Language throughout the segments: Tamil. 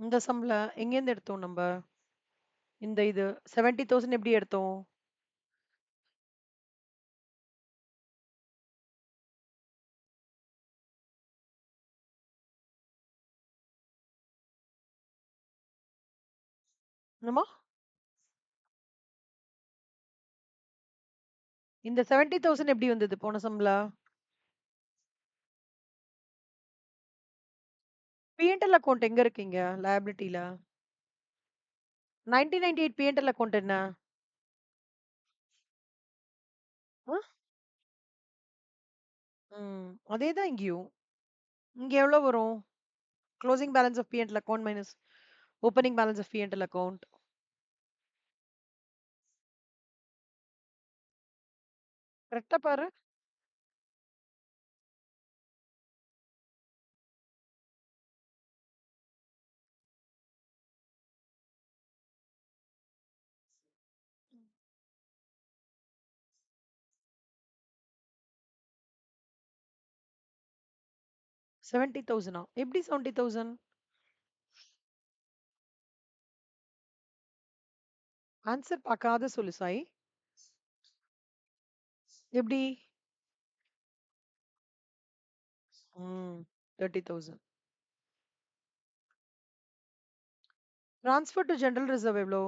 இந்த சம்ல எங்கேருந்து எடுத்தோம் நம்ப? இந்த இது 70,000 எப்படி எடுத்தோம்? என்னம்மா? இந்த 70,000 எப்படி வந்தது போன சம்ல? P&L அக்கவுண்ட் எங்க இருக்கீங்க? லைபிலிட்டில. 1998 P&L அக்கவுண்ட் என்ன? அ? அதேதான் இங்கேயும். இங்க எவ்வளோ வரும்? Closing balance of P&L account minus opening balance of P&L account. கரெக்ட்டா பாரு. 70,000 எப்படி 70,000? ஆன்சர் பார்க்காத சொல்லு சாய். எப்படி? 30,000. ட்ரான்ஸ்ஃபர் டு ஜெனரல் ரிசர்வ் எவ்வளோ?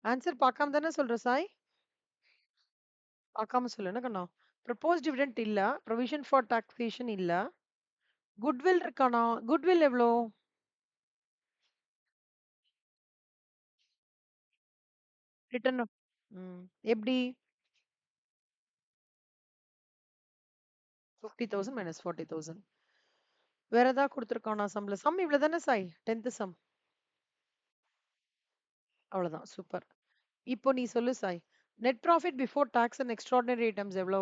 ஆன்சர் பார்க்காம தானே சொல்ற சாய்? பார்க்காம சொல்லு என்ன கண்ணா? ப்ரொபோஸ் டிவிடெண்ட் இல்ல. ப்ரொவிஷன் ஃபார் டாக்ஸேஷன் இல்ல. குட்வில் இருக்கானா? குட்வில் எவ்வளோ? ரிட்டர்ன் ம். எப்படி? 50,000 மைனஸ் 40,000. வேற ஏதாவது குடுத்துருக்கானா சம்ல? சம் இவ்வளோ தானே சாய்? 10th some. அவ்வளோதான். சூப்பர். இப்போ நீ சொல்லு Sai. Net profit before tax and extraordinary items எவ்வளோ?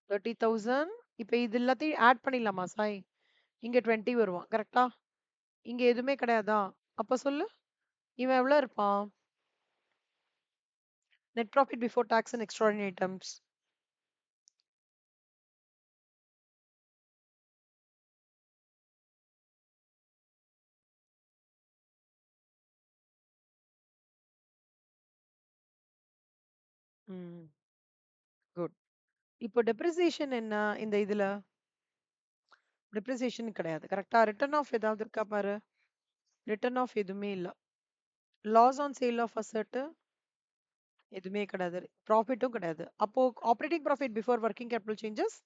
30,000. இப்போ இது எல்லாத்தையும் ஆட் பண்ணிடலாமா சாய்? இங்க 20 வருவான். கரெக்ட்டா? இங்க எதுவுமே கிடையாதா? அப்ப சொல்லு. இவன் எவ்வளோ இருப்பான்? Net profit before tax and extraordinary items. ம். குட். இப்போ டெப்ரிசியேஷன் என்ன இந்த இதுல? டெப்ரிசியேஷன் கிடையாது. கரெக்ட்டா? ரிட்டர்ன் ஆஃப் ஏதாவது இருக்கா பாரு. ரிட்டர்ன் ஆஃப் எதுவுமே இல்ல. Loss on sale of asset எதுவுமே கிடையாது. ப்ராஃபிட்டும் கிடையாது. அப்போ operating profit before working capital changes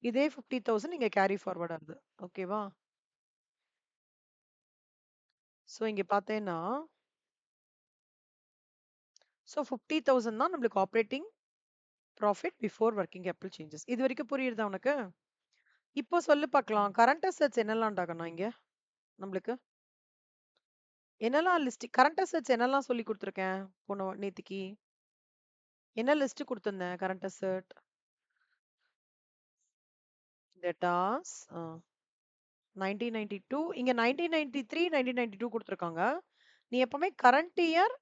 இதே 50,000 இங்க கேரி ஃபார்வர்ட் ஆகுது. ஓகேவா? சோ இங்க பார்த்தேன்னா, சோ 50,000 தான் நம்மளுக்கு operating profit before working capital changes. இது வரைக்கும் புரியுதா உனக்கு? இப்போ சொல்லு பார்க்கலாம். கரண்ட் அசெட்ஸ் என்னலாம் டாகணும் இங்க நம்மளுக்கு? என்னலாம் லிஸ்ட் கரண்ட் அசெட்ஸ் என்னலாம் சொல்லி குடுத்துருக்கேன் நேத்திக்கு? என்ன லிஸ்ட் குடுத்திருந்தேன் கரண்ட் அசெட்? டேட்டாஸ் 1992 இங்க 1993, 1992 குடுத்துருக்காங்க. நீ எப்பவுமே கரண்ட் இயர்,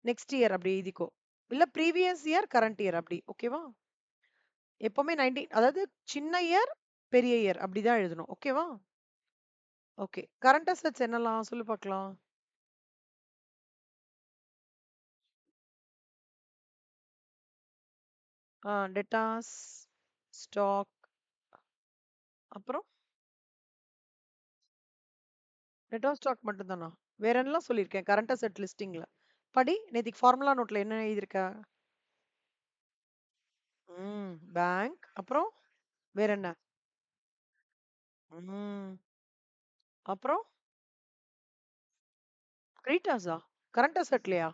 நெக்ஸ்ட் இயர் அப்படி எழுதிக்கோ. இல்ல ப்ரீவியஸ் இயர், கரண்ட் இயர் அப்படி. ஓகேவா? எப்பவுமே 90 அதாவது சின்ன இயர், பெரிய இயர் அப்படிதான் எழுதணும். ஓகேவா? ஓகே. கரண்ட் அசெட்ஸ் என்னலாம் சொல்லு பார்க்கலாம். டேட்டாஸ், ஸ்டாக், அப்புறம் டேட்டா ஸ்டாக் மட்டும் தானா? வேற என்னலாம் சொல்லியிருக்கேன் கரண்ட் அசெட் லிஸ்டிங்ல? படி நேத்திக்கு ஃபார்முலா நோட்ல என்ன எழுதியிருக்க? பேங்க் அப்புறம் வேற என்ன? ம். அப்புறம் கிரெடிட்டாஸா? கரண்ட் அசெட்லயா?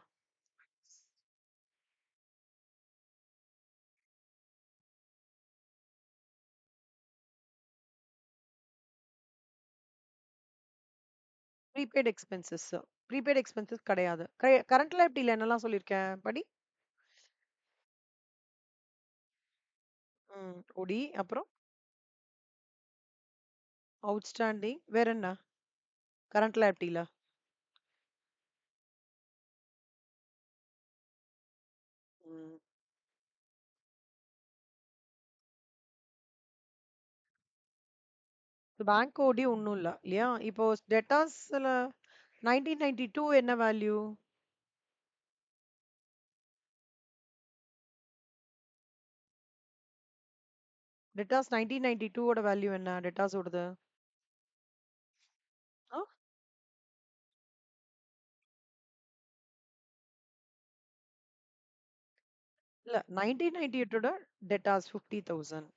Prepaid expenses. ப்ரீபெய்ட் எக்ஸ்பென்சஸ் கிடையாது. கரண்ட் லைபிலிட்டில என்னலாம் சொல்லியிருக்கேன்? படி. ஒடி அப்புறம் அவுட்ஸ்டாண்டிங் வேற என்ன? கரண்ட் லைபிலிட்டில. ம். பேங்க் ஓடி ஒண்ணும் இல்ல. இல்லையா? இப்போ டெட்டாஸ்ல 1992 என்ன வேல்யூ? டெட்டாஸ் 1992 ஓட வேல்யூ என்ன? டெட்டாஸ் ஓடது. ஆ? இல்ல 1998 ஓட டெட்டாஸ் 50,000.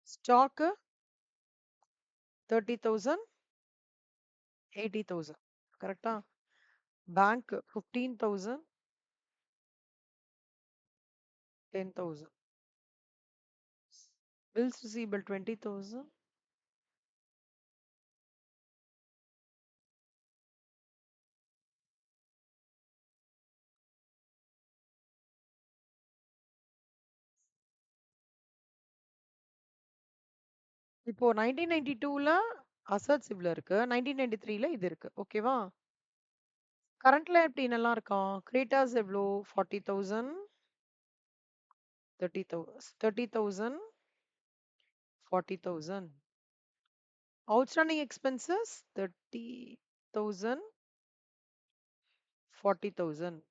ஸ்டாக்கு 30,000, 80,000. கரெக்ட்டா? பேங்க் 15,000, 10,000. Bills receivable 20,000. இப்போ 1992ல அசெட்ஸ் இவ்ளோ இருக்கு. 1993ல இது இருக்கு. ஓகேவா? கரண்ட் லைபிலிட்டி இருக்காம். கிரெடிட்டார்ஸ் எவ்ளோ? 40,000, 30,000, 30,000, 40,000. Outstanding expenses 30,000, 40,000.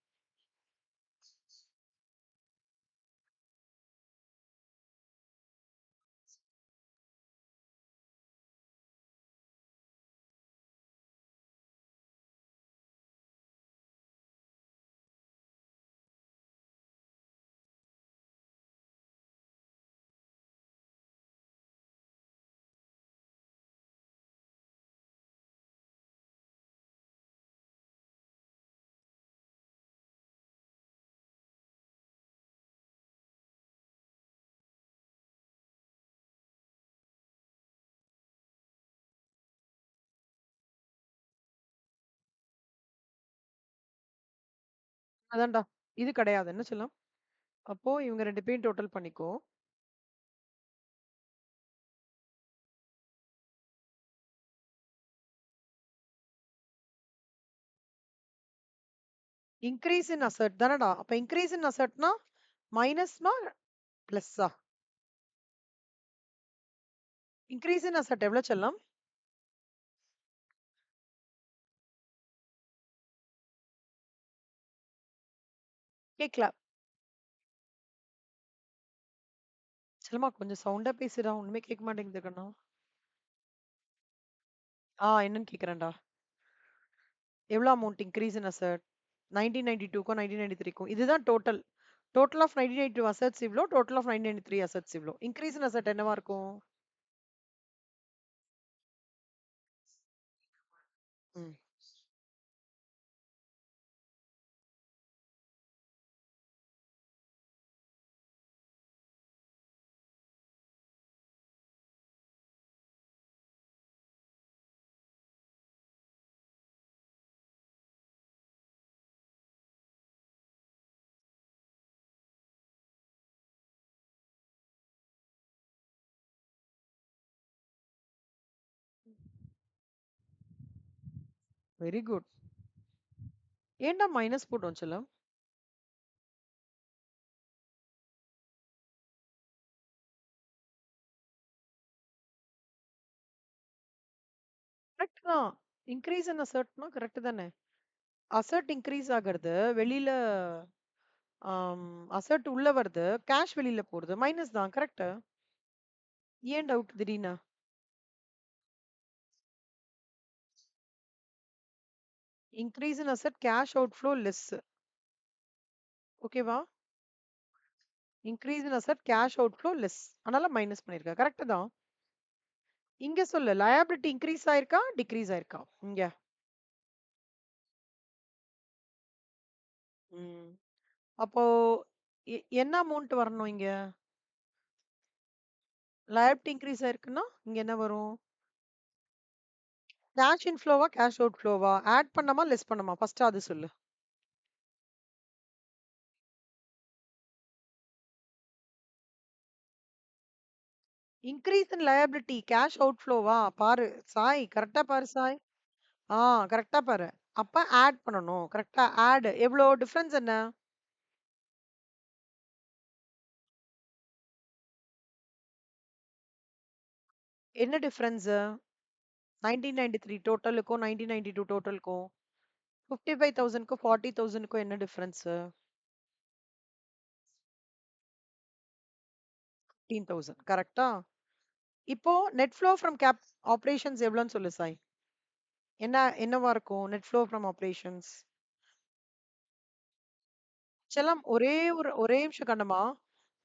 அதான்டா. இது கிடையாது. என்ன செல்லம்? அப்போ இவங்க 2 பேரும் டோட்டல் பண்ணிக்கோ. இன்கிரீஸ் இன் அசெட் தானடா. அப்ப increase in அசெட்னா மைனஸ்மா பிளஸ்ஸா? Increase in asset எவ்வளவு செல்லம்? கேக்கல. செல்லம்மா கொஞ்சம் சவுண்டா பேசுடா. ஒண்ணுமே கேட்க மாட்டேங்குது கண்ணா. என்னன்னு கேக்குறேன்டா. எவ்வளோ அமௌண்ட் இன்கிரீஸ் இன் அசெட்? 1992க்கும் 1993க்கும் இதுதான் டோட்டல். டோட்டல் ஆஃப் 1992 அசெட்ஸ் இவ்ளோ, டோட்டல் ஆஃப் 1993 அசெட்ஸ் இவ்ளோ. இன்கிரீஸ் இன் அசெட் என்னவா இருக்கும்? ம். Very good. ஏன்டா மைனஸ் போட்டோம் செல்லம்? கரெக்ட் தான். இன்கிரீஸ் இன் அசெட்னா கரெக்ட் தானே? அசெட் இன்கிரீஸ் ஆகுறது வெளியில, அசெட் உள்ள வருது, கேஷ் வெளியில போறது. மைனஸ் தான். கரெக்ட். ஏன் டவுட் திடீர்னு? Increase in asset cash outflow less. ஓகேவா? Increase in asset cash outflow less. அதனால மைனஸ் பண்ணிருக்க. கரெக்ட் தான். இங்க சொல்லு. லயபிலிட்டி இன்கிரீஸ் ஆயிருக்கா? டிக்ரீஸ் ஆயிருக்கா? இங்க. ம். அப்போ என்ன அமௌண்ட் வரணும் இங்க? லயபிலிட்டி இன்கிரீஸ் ஆயிருக்குன்னா இங்க என்ன வரும்? கேஷ் இன்ஃப்ளோவா? கேஷ் அவுட்ஃப்ளோவா? ஆட் பண்ணமா? லெஸ் பண்ணமா? ஃபர்ஸ்ட் அது சொல்லு. இன்கிரீஸ் இன் லயபிலிட்டி கேஷ் அவுட்ஃப்ளோவா? பாரு சாய். கரெக்ட்டா பாரு சாய். ஆ கரெக்ட்டா பாரு. அப்ப ஆட் பண்ணணும். கரெக்ட்டா? ஆட் எவ்ளோ டிஃபரன்ஸ் என்ன? என்ன டிஃபரன்ஸு? 1993 டோட்டலுக்கும் 1992 டோட்டலுக்கும் 55,000க்கும் 40,000க்கும் என்ன டிஃபரன்ஸு? 15,000 கரெக்ட்டா? இப்போ நெட் ஃப்ளோ ஃப்ரம் ஆப்பரேஷன்ஸ் எவ்வளோன்னு சொல்லு சாய். என்னவா இருக்கும்? Net flow from operations. செல்லம் ஒரே நிமிஷம் கண்ணம்மா.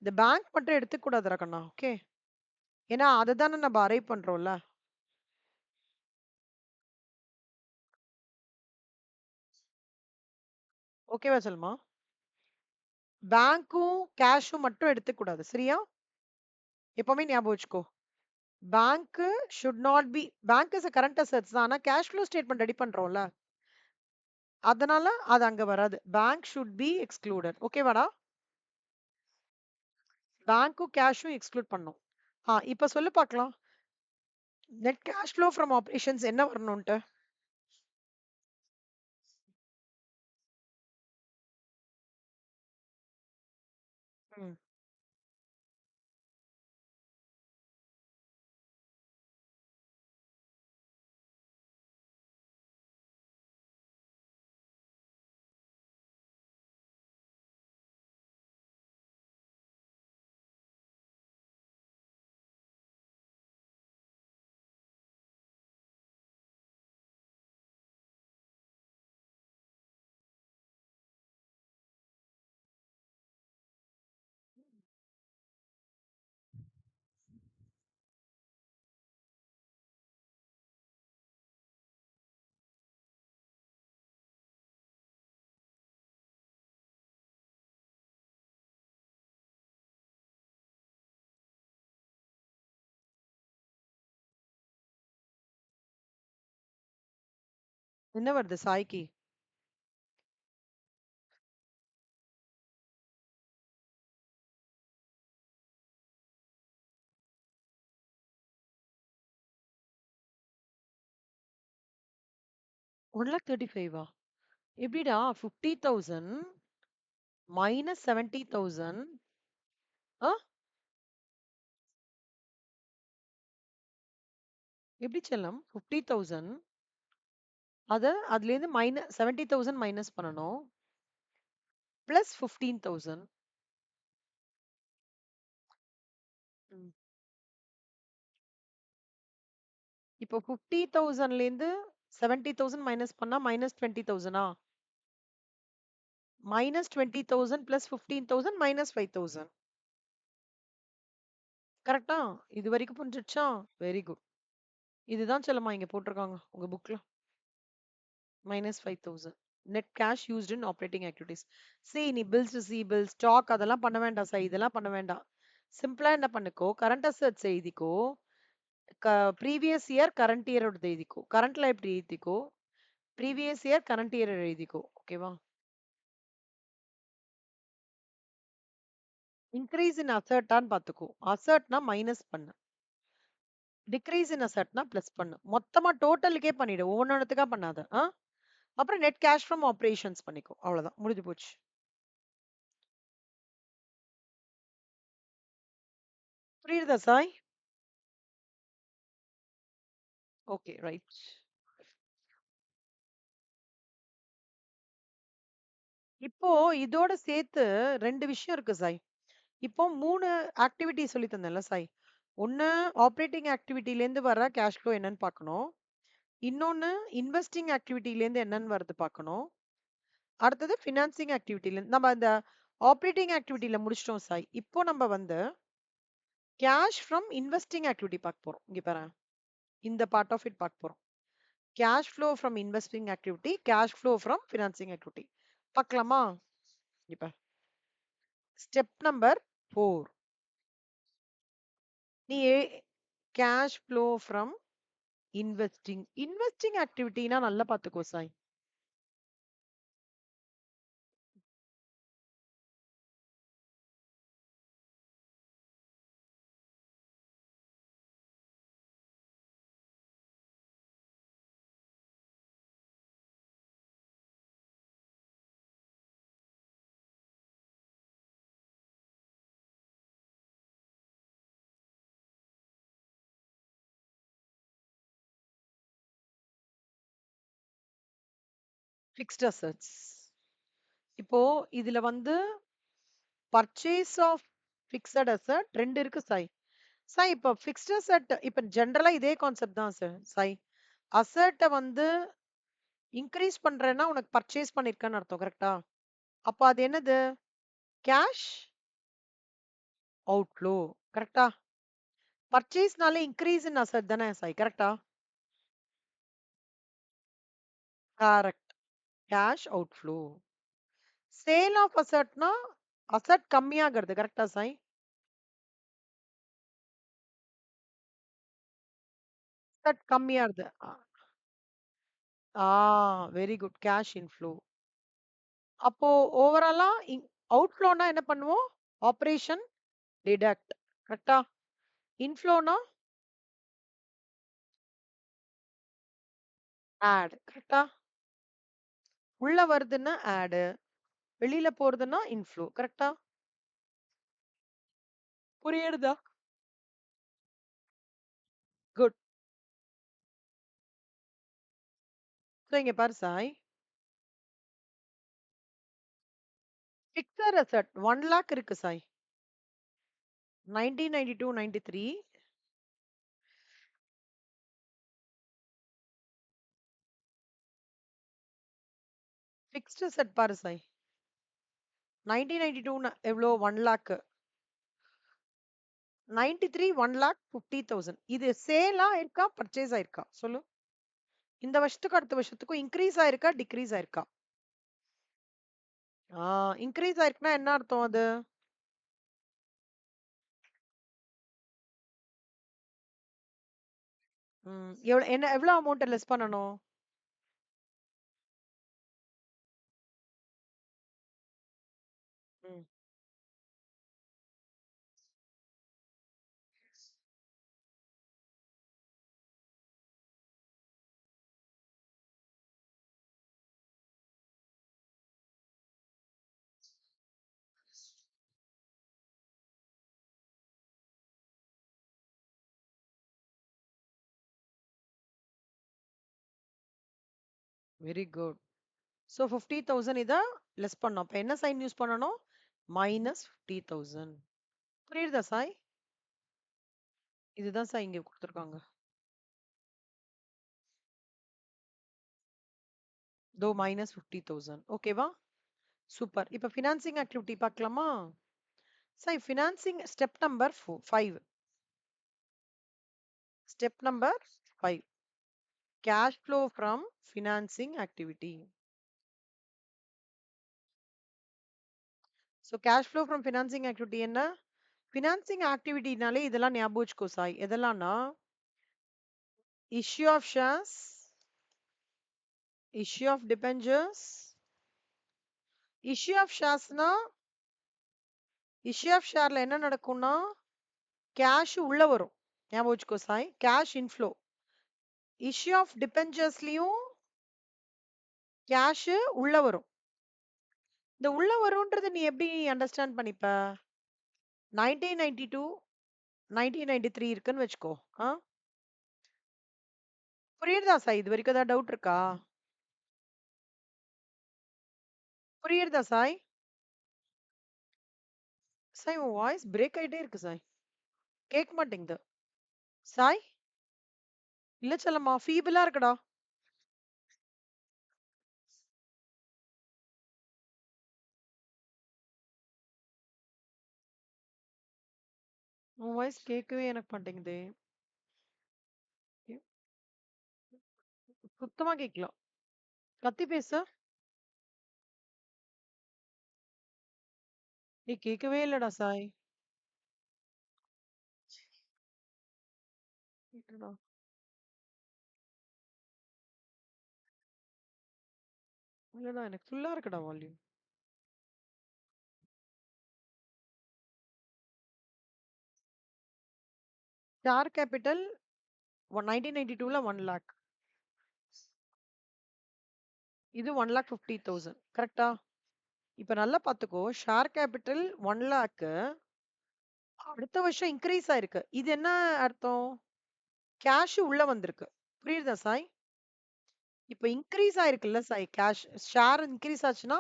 இந்த பேங்க் மட்டும் எடுத்துக்க கூடாதுடா கண்ணா. ஓகே. ஏன்னா அததானே நம்ம அரைவ் பண்றோம்ல. ஓகேவா செல்லம்மா? பேங்க்கும், கேஷும் மட்டும் எடுத்துக்க கூடாது. சரியா? எப்பவுமே ஞாபகம் வச்சுக்கோ. Bank should not be bank is a current assets தான். ஆனா கேஷ் ஃப்ளோ ஸ்டேட்மெண்ட் ரெடி பண்றோம்ல. அதனால அது அங்க வராது. Bank should be excluded. ஓகேவாடா? பேங்க்கும், கேஷும் எக்ஸ்க்ளூட் பண்ணணும். இப்ப சொல்லு பார்க்கலாம். Net cash flow from operations என்ன வரணும்ன்ட்டு? ம். என்ன வருது சாய்க்கு? 1,35,000 எப்படிடா 50,000 மைனஸ் 70,000 ஆ எப்படி செல்லம் 50,000 அதுலேருந்து மைனஸ் 70,000 மைனஸ் பண்ணணும் பிளஸ் 15,000 இப்போ 50,000லேருந்து 70,000 மைனஸ் பண்ணா மைனஸ் 20,000 மைனஸ் 20,000 பிளஸ் 15,000 மைனஸ் 5,000 கரெக்டா? இது வரைக்கும் புரிஞ்சிடுச்சா? Very good. இதுதான் செல்லம்மா இங்க போட்டிருக்காங்க உங்க புக்ல. Minus 5,000 net cash used in operating activities. நீ பில்ஸ் ரிசீவபிள் ஸ்டாக் அதெல்லாம் பண்ண வேண்டாம் சார். இதெல்லாம் பண்ண வேண்டாம். சிம்பிளா என்ன பண்ணுக்கோ கரண்ட் அசெட்ஸ் எழுதிக்கோ. ப்ரீவியஸ் இயர் கரண்ட் இயரோட எழுதிக்கோ. கரண்ட்ல எப்படி எழுதிக்கோ. ப்ரீவியஸ் இயர் கரண்ட் இயர் எழுதிக்கோ. ஓகேவா? இன்க்ரீஸ் இன் அசர்ட்டான்னு பார்த்துக்கோ. அசர்ட்னா மைனஸ் பண்ணு. டிக்ரீஸ் இன் அசர்ட்னா பிளஸ் பண்ணு. மொத்தமா டோட்டலுக்கே பண்ணிடு. ஒவ்வொன்றுத்துக்கா பண்ணாத. அப்புறம் நெட் கேஷ் ஃப்ரம் ஆப்பரேஷன்ஸ் பண்ணிக்கோ. அவ்வளவுதான். முடிஞ்சு போச்சு. புரியுதா சாய்? Okay right. இப்போ இதோட சேர்த்து 2 விஷயம் இருக்கு சாய். இப்போ 3 ஆக்டிவிட்டி சொல்லி தந்தேன்ல சாய். ஒண்ணு ஆப்பரேட்டிங் ஆக்டிவிட்டிலேருந்து வர கேஷ் ஃப்ளோ என்னன்னு பார்க்கணும். இன்னொன்னு இன்வெஸ்டிங் ஆக்டிவிட்டிலேருந்து என்னன்னு வருது பார்க்கணும். அடுத்தது ஃபினான்சிங் ஆக்டிவிட்டிலேருந்து நம்ம இந்த ஆப்பரேட்டிங் ஆக்டிவிட்டில முடிச்சிட்டோம் சாய். இப்போ நம்ம வந்து கேஷ் ஃப்ரம் இன்வெஸ்டிங் ஆக்டிவிட்டி பார்க்க போறோம். இங்க பாருங்க. இந்த பார்ட் ஆஃப் இட் பார்க்க போறோம். Cash flow from investing activity, cash flow from financing activity. பார்க்கலாமா? இப்ப ஸ்டெப் நம்பர் 4. நீ கேஷ் ஃப்ளோ ஃப்ரம் இன்வெஸ்டிங் ஆக்டிவிட்டினா நல்லா பார்த்துக்கோ சாய். Fixed assets. இப்போ இதுல வந்து பர்ச்சேஸ் ஆஃப் ஃபிக்ஸட் அசெட் 2 இருக்கு சாய். சாய் இப்போ ஃபிக்ஸ்ட் அசெட் இப்போ ஜெனரலா இதே கான்செப்ட் தான் சார் சாய். அசெட்ட வந்து இன்க்ரீஸ் பண்றேன்னா உனக்கு பர்ச்சேஸ் பண்ணிருக்கேன்னு அர்த்தம் கரெக்ட்டா? அப்ப அது என்னது? கேஷ் அவுட்ஃப்ளோ கரெக்ட்டா? பர்ச்சேஸ்னாலே இன்க்ரீஸ் இன் அசெட் தானே சாய் கரெக்ட்டா? Correct. Cash outflow. Sale of அசெட்னா அசெட் கம்மியாகிறது கரெக்ட்டா சாய்? அசெட் கம்மியாகுது. Very good. Cash inflow. அப்போ ஓவராலா அவுட்ஃப்ளோனா என்ன பண்ணுவோம்? Operation deduct. கரெக்ட்டா? இன்ஃப்ளோனா ஆட். கரெக்ட்டா? உள்ள வருதுன்னா ஆட். வெளியில போறதுன்னா இன்ஃப்ளோ. கரெக்ட்டா? புரியுறதா? குட். சோ இங்க பாரு சாய். பிக்சர் அசெட் 1 லாக் இருக்கு சாய். 1992, 93 ஃபிக்ஸ்ட் அசெட் பாரு சாய். 1992 எவ்வளோ 1 லாக். 93 1,50,000. இது சேலா இருக்கா? பர்ச்சேஸ் ஆயிருக்கா? சொல்லு. இந்த வருஷத்துக்கும் அடுத்த வருஷத்துக்கும் இன்க்ரீஸ் ஆயிருக்கா? டிக்ரீஸ் ஆயிருக்கா? இன்க்ரீஸ் ஆயிருக்குன்னா என்ன அர்த்தம் அது? எவ்வளோ அமௌண்ட் லெஸ் பண்ணணும்? ம். Very good. ஸோ 50,000 இத லெஸ் பண்ணோம். அப்ப என்ன சைன் யூஸ் பண்ணணும்? -50,000. புரியுதா சாய்? இதுதான் சார் இங்க குடுத்துருக்காங்க. தோ -50,000. ஓகேவா? சூப்பர். இப்ப ஃபினான்சிங் ஆக்டிவிட்டி பார்க்கலாமா? Sir financing step number 5. Step number 5. Cash flow from financing activity. So cash flow from financing activity என்ன? ஃபினான்சிங் ஆக்டிவிட்டினாலே இதெல்லாம் ஞாபகம் வச்சுக்கோ சாய். எதெல்லாம்னா issue of shares, issue of debentures. Issue of ஷேர்ஸ்னா இஷ்யூ ஆஃப் ஷேர்ல என்ன நடக்கும்னா கேஷ் உள்ள வரும். ஞாபகம் வச்சுக்கோ Sai. Cash inflow. Issue of டிபெஞ்சர்ஸ்லயும் கேஷ் உள்ள வரும். இந்த உள்ள வரும்ன்றது நீ எப்படி அண்டர்ஸ்டாண்ட் பண்ணிப்ப? 1992 1993 இருக்குன்னு வச்சுக்கோ. ஆ புரியுதா சாய்? இது வரைக்கும் ஏதாவது டவுட் இருக்கா? புரியுதா சாய்? சாய் உன் வாய்ஸ் பிரேக் ஆயிட்டே இருக்கு சாய். கேட்க மாட்டேங்குது. சாய் இல்ல செல்லம்மா ஃபீபிளா இருக்குடா. உன் வாய்ஸ் கேட்கவே எனக்கு மாட்டேங்குதே. சுத்தமா கேட்கல. கத்தி பேசு. ஏய் கேட்கவே இல்லடா சாய். என்னடா? இல்லடா எனக்கு ஃபுல்லா இருக்குடா வால்யூம். ஸ்டார் கேபிட்டல் 1992ல 1 லாக். இது 1,50,000. கரெக்ட்டா? இப்ப நல்லா பார்த்துக்கோ. ஷேர் கேபிட்டல் 1 லாக் அடுத்த வருஷம் இன்கிரீஸ் ஆயிருக்கு. இது என்ன அர்த்தம்? கேஷ் உள்ள வந்திருக்கு. புரியுதா சாய்? இப்போ இன்க்ரீஸ் ஆயிருக்குல்ல சாய் கேஷ் ஷேர் இன்க்ரீஸ் ஆச்சுன்னா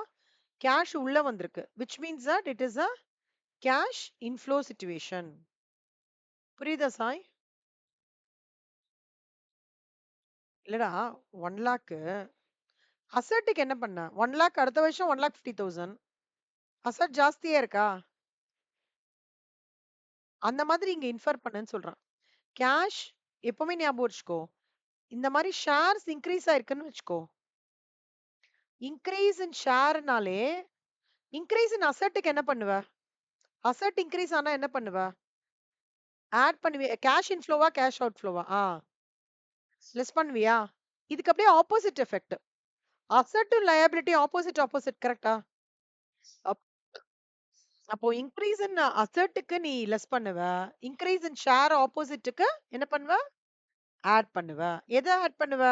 கேஷ் உள்ள வந்திருக்கு which means that it is a cash inflow situation. புரியுதா சாய்? இல்லடா 1 லேக் அசட்டுக்கு என்ன பண்ண 1 லேக் அடுத்த வருஷம் 1,50,000 அசட் ஜாஸ்தியா இருக்கா? அந்த மாதிரி இங்க இன்ஃபர் பண்ணுன்னு சொல்றான். கேஷ் எப்பவுமே ஞாபகம் வச்சுக்கோ. இந்த மாதிரி ஷேர்ஸ் இன்க்ரீஸ் ஆயிருக்குன்னு வச்சுக்கோ. இன்க்ரீஸ் இன் ஷேர்னாலே இன்க்ரீஸ் இன் அசட்டுக்கு என்ன பண்ணுவ? அசட் இன்க்ரீஸ் ஆனா என்ன பண்ணுவ? ஆட் பண்ணுவியா? கேஷ் இன்ஃப்ளோவா கேஷ் அவுட் ஃப்ளோவா? லெஸ் பண்ணுவியா? இதுக்கு அப்படியே ஆப்போசிட் எஃபெக்ட். அசட்டும் லயபிலிட்டி ஆப்போசிட் ஆப்போசிட் கரெக்ட்டா? அப் அப்போ இன்க்ரீஸ் இன் அசட்டுக்கு நீ லெஸ் பண்ணுவ. இன்க்ரீஸ் இன் ஷேர் ஆப்போசிட்டுக்கு என்ன பண்ணுவ? ஆட் பண்ணுவ. எத ஆட் பண்ணுவ?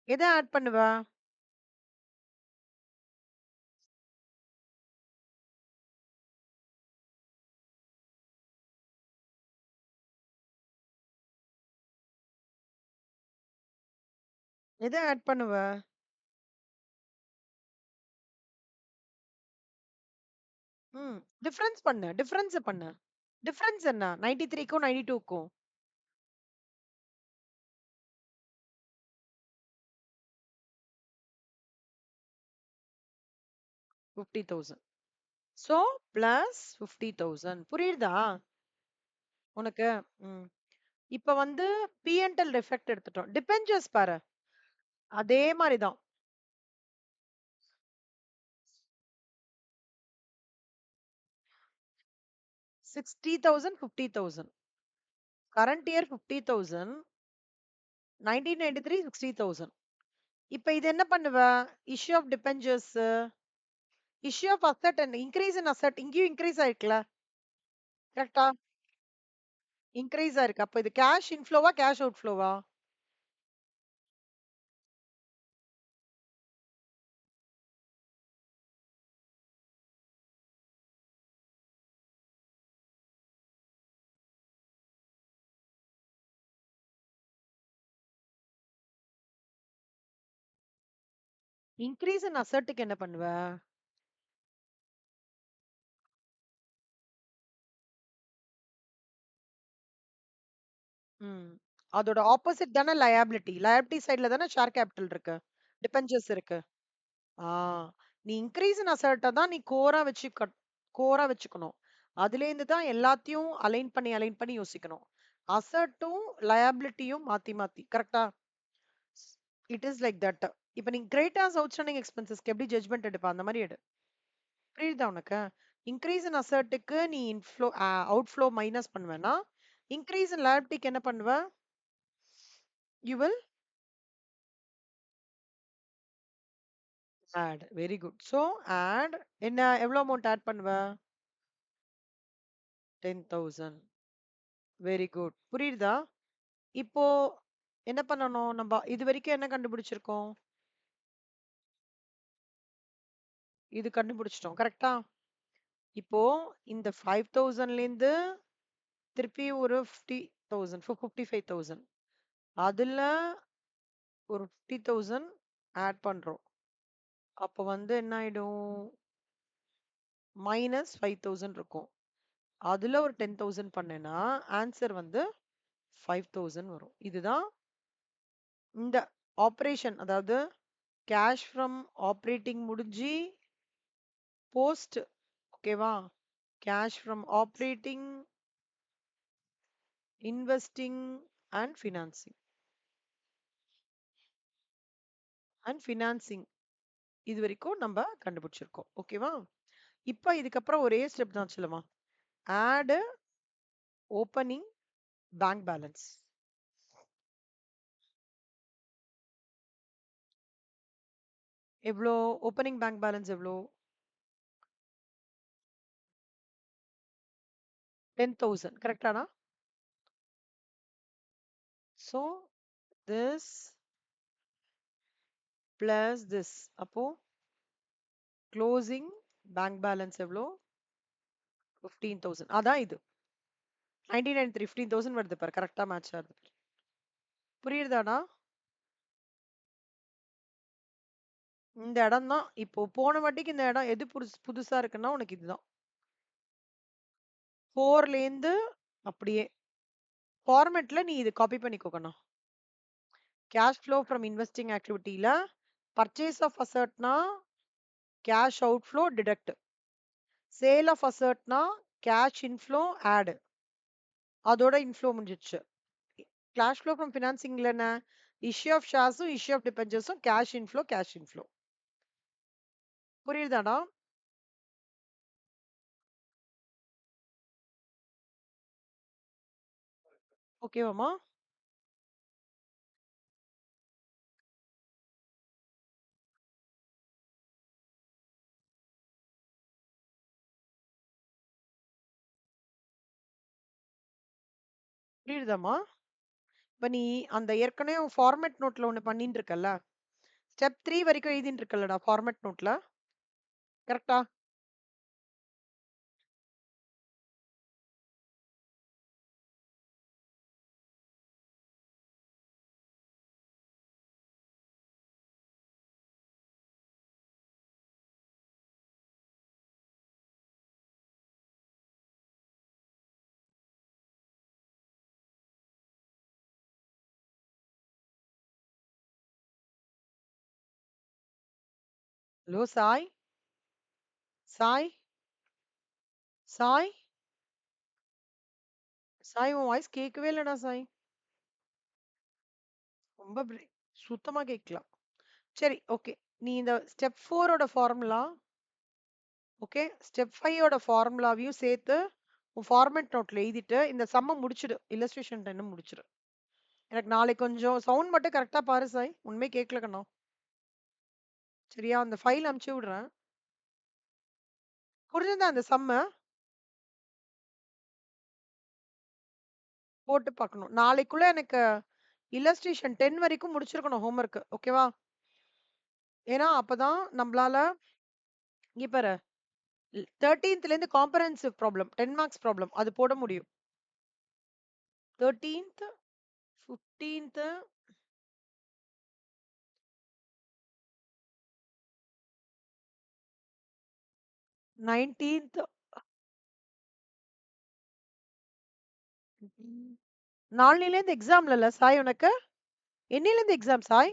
எத ஆட் பண்ணுவ? எத ஆட் பண்ணுவ? ம். டிஃபரன்ஸ் பண்ணு. டிஃபரன்ஸ் பண்ணு. டிஃபரன்ஸ் என்ன? 93க்கும் 92க்கும் 50,000. சோ பிளஸ் 50,000 புரியுதா உனக்கு? ம். இப்ப வந்து P&L எஃபெக்ட் எடுத்துட்டோம். டிபென்ச்சர்ஸ் பாரு. அதே மாரி தான். 60,000, 50,000. Current year 50,000, 1993 60,000. இப்ப இது என்ன பண்ணுவ? Issue of debentures, issue of asset and increase in asset இங்கேயும் இன்கிரீஸ் ஆயிருக்குல்ல? கரெக்ட்டா? இன்கிரீஸ் ஆயிருக்கு. அப்ப இது கேஷ் இன்ஃப்ளோவா? கேஷ் அவுட் ஃப்ளோவா? இன்கிரீஸ் இன் அசெட்டுக்கு என்ன பண்ணுவ? ம். அதோட ஆப்போசிட் தானே லயபிலிட்டி. லயபிலிட்டி சைடுல தானே ஷேர் கேபிட்டல் இருக்கு. டிபென்ச்சர்ஸ் இருக்கு. ஆ. நீ இன்கிரீஸ் இன் அசெட்ட தான் நீ கோரா வச்சுக்கணும். அதுலேருந்து தான் எல்லாத்தையும் அலைன் பண்ணி யோசிக்கணும். அசெட்டும், லயபிலிட்டியும் மாத்தி மாத்தி. கரெக்ட்டா? It is like that. இப்ப நீ கிரேட்டாஸ் அவுட்ஸ்டாண்டிங் எக்ஸ்பென்சஸ்க்கு எப்படி ஜட்ஜ்மென்ட் எடுப்ப? அந்த மாரி எடு. புரியுதா உனக்கு? இன்கிரீஸ் இன் அசெட்டுக்கு நீ அவுட்ஃப்ளோ மைனஸ் பண்ணுவேன்னா, இன்கிரீஸ் இன் லயபிலிட்டிக்கு என்ன பண்ணுவ? You will add. Very good. So add என்ன எவ்வளோ அமௌண்ட் ஆட் பண்ணுவ? 10,000. Very good. புரியுதா? இப்போ என்ன பண்ணணும்? நம்ப இதுவரைக்கும் என்ன கண்டுபிடிச்சிருக்கோம்? இது கண்டுபிடிச்சிட்டோம். கரெக்ட்டா? இப்போ இந்த 5,000லேருந்து திருப்பி ஒரு 50,000 55,000 அதுல ஒரு 50,000 ஆட் பண்றோம். அப்போ வந்து என்ன ஆயிடும்? -5,000 இருக்கும். அதுல ஒரு 10,000 பண்ணேன்னா, ஆன்சர் வந்து 5,000 வரும். இதுதான் இந்த ஆப்பரேஷன். அதாவது கேஷ் ஃப்ரம் ஆப்பரேட்டிங் முடிஞ்சு போஸ்ட் ஓகேவா? Cash from operating, investing and financing இது வரைக்கும் நம்ம கண்டுபிடிச்சிருக்கோம். ஓகேவா? இப்ப இதுக்கப்புறம் ஒரே ஸ்டெப் தான் சொல்லுமா. Add opening bank balance. எவ்வளோ? ஓப்பனிங் பேங்க் பேலன்ஸ் எவ்வளோ? 10,000 கரெக்டானா? So this plus this. அப்போ க்ளோசிங் பேங்க் பேலன்ஸ் எவ்வளோ? 15,000. அதான் இது. 1993 15,000 வருது பாரு, கரெக்டா மேட்ச் ஆகுது. புரியுதாடா? இந்த இடம் தான் இப்போ போன வாட்டிக்கு இந்த இடம் எது புதுசா இருக்குன்னா உனக்கு இதுதான். 4லேருந்து அப்படியே ஃபார்மேட்ல நீ இது காப்பி பண்ணிக்கோக்கண்ணா. கேஷ் ஃப்ளோ ஃப்ரம் இன்வெஸ்டிங் ஆக்டிவிட்டியில பர்ச்சேஸ் ஆஃப் அசர்ட்னா cash outflow deduct, sale of அசர்ட்னா கேஷ் இன்ஃப்ளோ ஆட், அதோட இன்ஃப்ளோ முடிஞ்சிச்சு. கேஷ் ஃப்ளோ ஃப்ரம் ஃபினான்சிங்ல என்ன, இஷ்யூ ஆஃப் ஷேர்ஸும் இஷ்யூ ஆஃப் டிபெஞ்சர்ஸும் கேஷ் இன்ஃப்ளோ கேஷ் இன்ஃப்ளோ. புரியுதாடா? ஓகேவாமா? புரியுதாம்மா? இப்ப நீ அந்த ஏற்கனவே ஃபார்மேட் நோட்ல ஒண்ணு பண்ணிட்டு இருக்கல்ல, ஸ்டெப் 3 வரைக்கும் எழுதிட்டு இருக்கல்லடா ஃபார்மேட் நோட்ல, கரெக்டா? ஹலோ சாய், சாய், சாய், சாய், உன் வாய்ஸ் கேட்கவே இல்லடா சாய். ரொம்ப சுத்தமா கேட்கலாம். சரி, ஓகே. நீ இந்த ஸ்டெப் 4ஓட ஃபார்முலா, ஓகே, ஸ்டெப் 5ஓட ஃபார்முலாவையும் சேர்த்து உன் ஃபார்மேட் நோட்ல எழுதிட்டு இந்த சம்ம முடிச்சிடு, இல்லஸ்ட்ரேஷன் 10 முடிச்சிடு. எனக்கு நாளைக்கு கொஞ்சம் சவுண்ட் மட்டும் கரெக்டா பாரு சாய், உண்மை கேட்கல கண்ணா. சரியா? அந்த ஃபைல் அனுப்பிச்சு விடுறேன். புரிஞ்சுதா அந்த சம்ம? போட்டு பார்க்கணும். நாளைக்குள்ள எனக்கு இல்லஸ்ட்ரேஷன் 10 வரைக்கும் முடிச்சிருக்கணும் ஹோம்வொர்க். ஓகேவா? ஏன்னா அப்பதான் நம்மளால இங்க பாரு 13th comprehensive problem 10 marks problem அது போட முடியும். 13th 15th 19th நாளையிலேருந்து எக்ஸாம்ல இல்ல சாய் உனக்கு? என்னையிலேருந்து எக்ஸாம் சாய்?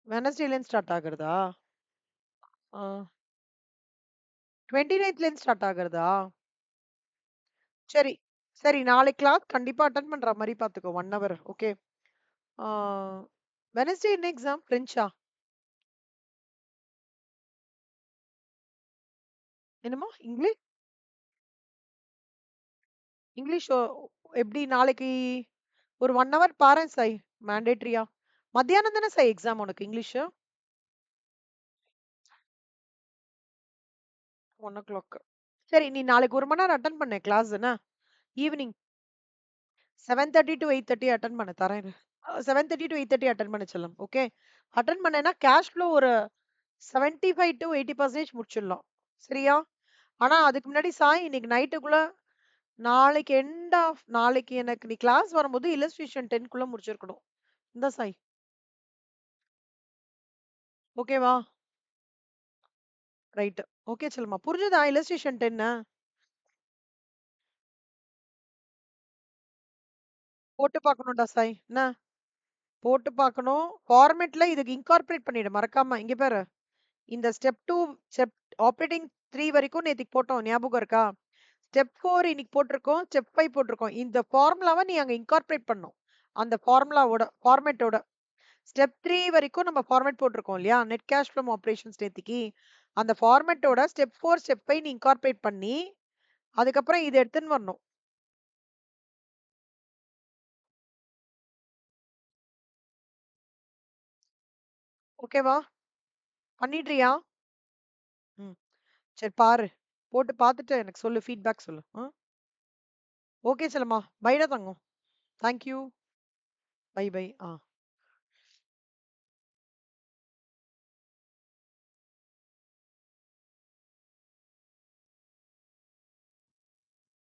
வெனஸ்டேலேருந்து ஸ்டார்ட் ஆகுறதா? 29th ஸ்டார்ட் ஆகுறதா? சரி, சரி, நாளைக்கு கிளாஸ் கண்டிப்பா அட்டன் பண்ற மாதிரி பாத்துக்கோ 1 hour. ஓகே. வெனஸ்டே என்ன எக்ஸாம்? பிரெஞ்சா? என்னமோ இங்கிலீஷ்? இங்கிலீஷ் எப்படி நாளைக்கு ஒரு 1 hour பாரேன் சாய், மேண்டேட்டரியா. மத்தியானம் தானே சாய் எக்ஸாம் உனக்கு இங்கிலீஷ்? 1 o'clock. சரி, நீ நாளைக்கு 1 மணி நேரம் அட்டன் பண்ண கிளாஸ் என்ன? ஈவினிங் 7:30 to 8:30 அட்டன் பண்ண தரேன். 7:30 to 8:30 அட்டன் பண்ண செல்லம். ஓகே. அட்டன் பண்ணேன்னா கேஷ் ஃப்ளோ ஒரு 75 to 80% முடிச்சிடலாம். சரியா? ஆனா அதுக்கு முன்னாடி சாய் இன்னைக்கு நைட்டுக்குள்ள நாளைக்கு நாளைக்கு எனக்கு நீ கிளாஸ் வரும்போது இல்லஸ்ட்ரேஷன் 10க்குள்ள முடிச்சிருக்கணும். இந்த சாய். ஓகேவா? ரைட். ஓகே செல்லம்மா. புரிஞ்சுதா இல்லஸ்ட்ரேஷன் 10? போட்டு பார்க்கணும்டா சாய். என்ன? போட்டு பார்க்கணும். ஃபார்மேட்ல இதுக்கு இன்கார்ப்பரேட் பண்ணிடு மறக்காம. இங்க பாரு. இந்த ஸ்டெப் 2 ஸ்டெப் ஆப்பரேட்டிங் 3 வரைக்கும் நேத்திக்கு போட்டோம். ஞாபகம் இருக்கா? ஸ்டெப் 4 இன்னைக்கு போட்டிருக்கோம். ஸ்டெப் 5 போட்டிருக்கோம். இந்த ஃபார்முலாவ நீ அங்க இன்கார்ப்பரேட் பண்ணணும். அந்த ஃபார்முலாவோட ஃபார்மேட்டோட. ஸ்டெப் 3 வரைக்கும் நம்ம ஃபார்மேட் போட்டிருக்கோம் இல்லையா? நெட் கேஷ் ஃப்ரம் ஆப்பரேஷன்ஸ் நேத்திக்கு. அந்த ஃபார்மேட்டோட ஸ்டெப் 4 ஸ்டெப் 5 நீ இன்கார்ப்பரேட் பண்ணி அதுக்கப்புறம் இத எடுத்துன்னு வரணும். ஓகேவா? பண்ணிடுறியா? ம். சரி பாரு. போட்டு பார்த்துட்டு எனக்கு சொல்லு. ஃபீட்பேக் சொல்லு. ஓகே செல்லம்மா. பைடா தங்கம். Thank you. Bye by.